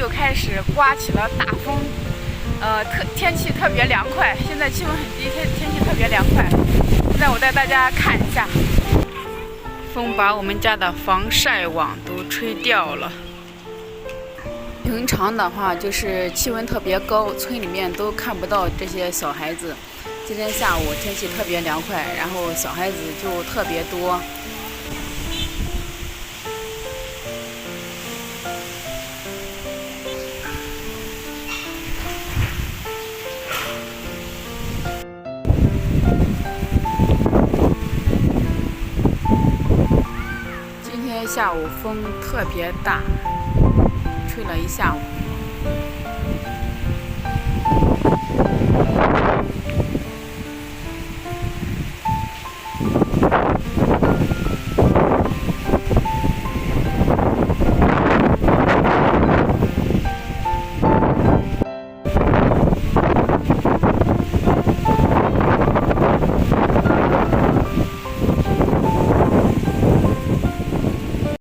就开始刮起了大风，天气特别凉快。现在气温很低，天气特别凉快。现在我带大家看一下，风把我们家的防晒网都吹掉了。平常的话，就是气温特别高，村里面都看不到这些小孩子。今天下午天气特别凉快，然后小孩子就特别多。今天下午风特别大，吹了一下午。